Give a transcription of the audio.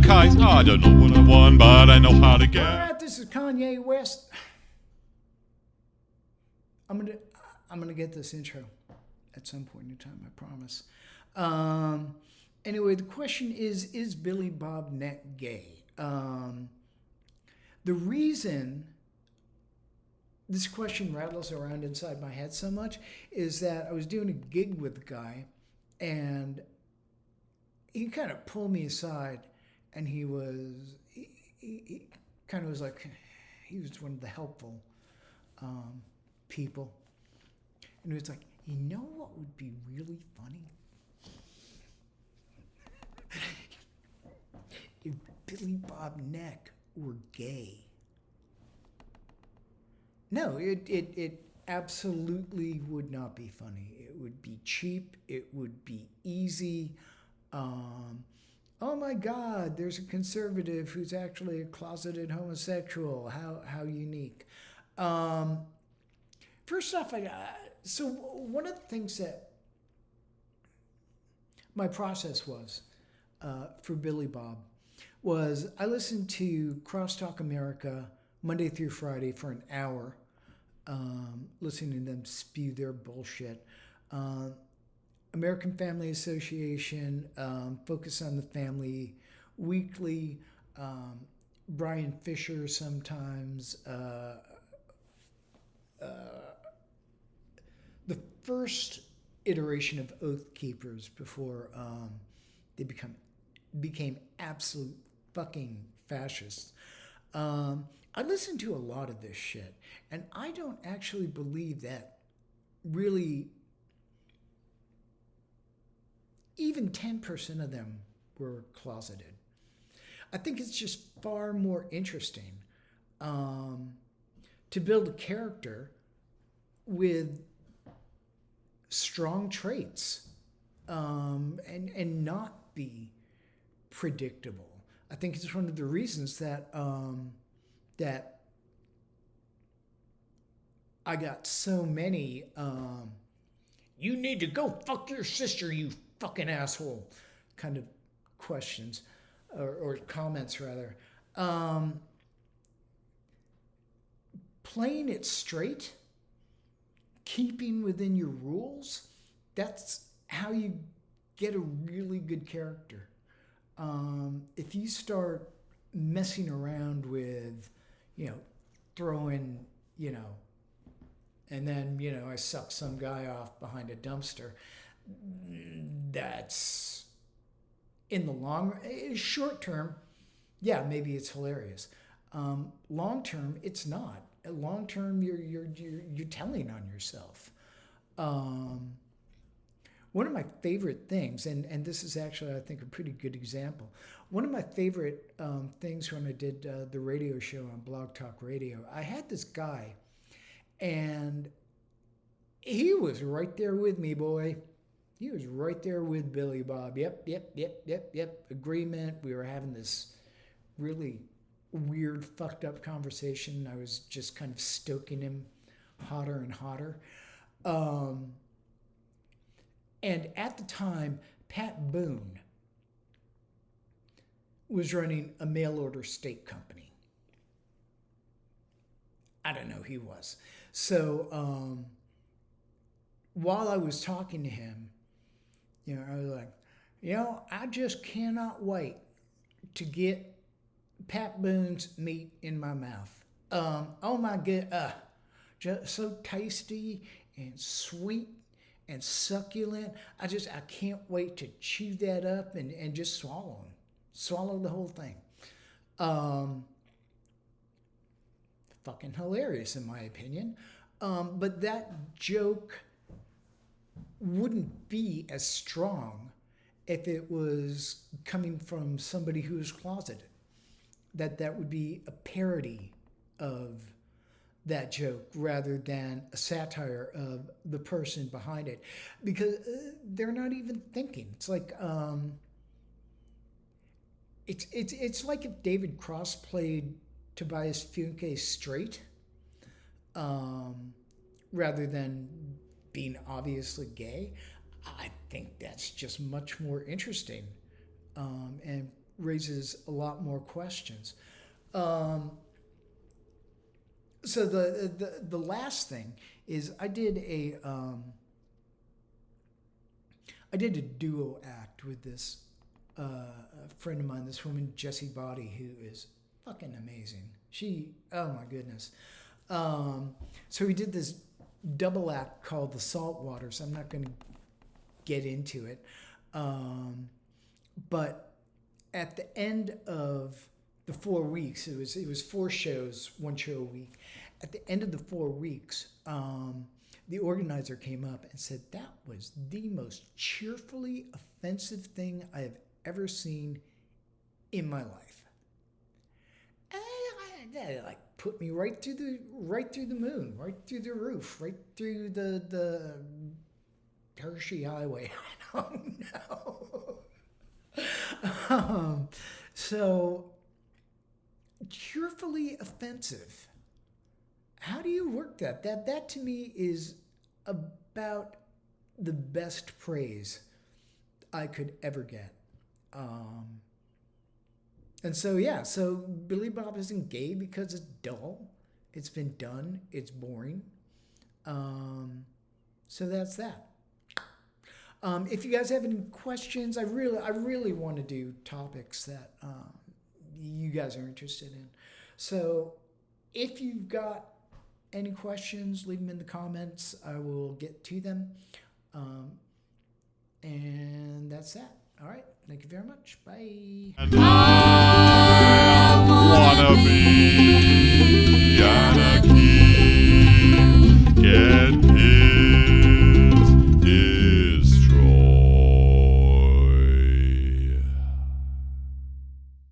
case. I don't know what I want, but I know how to get. All right, this is Kanye West. I'm gonna get this intro at some point in time, I promise. Anyway, the question is Billiy Bob gay? The reason this question rattles around inside my head so much is that I was doing a gig with a guy, and he kind of pulled me aside, and he kind of was like, he was one of the helpful people, and he was like, you know what would be really funny? If Billiy Bob were gay. No, it absolutely would not be funny. It would be cheap. It would be easy. Oh my God, there's a conservative who's actually a closeted homosexual. How unique. First off, so one of the things that my process was for Billiy Bob was I listened to Crosstalk America Monday through Friday for an hour, listening to them spew their bullshit. American Family Association, Focus on the Family Weekly, Brian Fisher sometimes. The first iteration of Oath Keepers before they became absolute fucking fascists. I listen to a lot of this shit, and I don't actually believe that really even 10% of them were closeted. I think it's just far more interesting to build a character with strong traits and not be predictable. I think it's one of the reasons that that I got so many you need to go fuck your sister, you fucking asshole kind of questions or comments rather. Playing it straight, keeping within your rules, that's how you get a really good character. If you start messing around with, throwing, and then, I suck some guy off behind a dumpster, that's in the short term, yeah, maybe it's hilarious. Long term, it's not. Long term, you're telling on yourself. One of my favorite things, and this is actually, I think, a pretty good example. One of my favorite things when I did the radio show on Blog Talk Radio, I had this guy, and he was right there with me, boy. He was right there with Billiy Bob. Yep. Agreement. We were having this really weird, fucked up conversation. I was just kind of stoking him hotter and hotter. And at the time, Pat Boone was running a mail order steak company. I don't know, he was. So while I was talking to him, I was like, I just cannot wait to get Pat Boone's meat in my mouth. Oh my God, just so tasty and sweet and succulent. I can't wait to chew that up and just swallow the whole thing. Fucking hilarious in my opinion. But that joke wouldn't be as strong if it was coming from somebody who is closeted. That would be a parody of that joke rather than a satire of the person behind it, because they're not even thinking. It's like it's like if David Cross played Tobias Funke straight, rather than being obviously gay. I think that's just much more interesting, and raises a lot more questions. So the last thing is I did a duo act with this friend of mine, this woman Jessie Body, who is fucking amazing. Oh my goodness. So we did this double act called The Saltwater. So I'm not going to get into it, but at the end of the 4 weeks, it was 4 shows, 1 show a week. At the end of the 4 weeks, the organizer came up and said, that was the most cheerfully offensive thing I have ever seen in my life. And that like put me right through the moon, right through the roof, right through the Hershey Highway. I don't know. So cheerfully offensive. How do you work that? That to me is about the best praise I could ever get. And so, yeah, so Billiy Bob isn't gay because it's dull. It's been done. It's boring. So that's that. If you guys have any questions, I really want to do topics that you guys are interested in. So if you've got any questions, leave them in the comments. I will get to them. And that's that. All right. Thank you very much. Bye.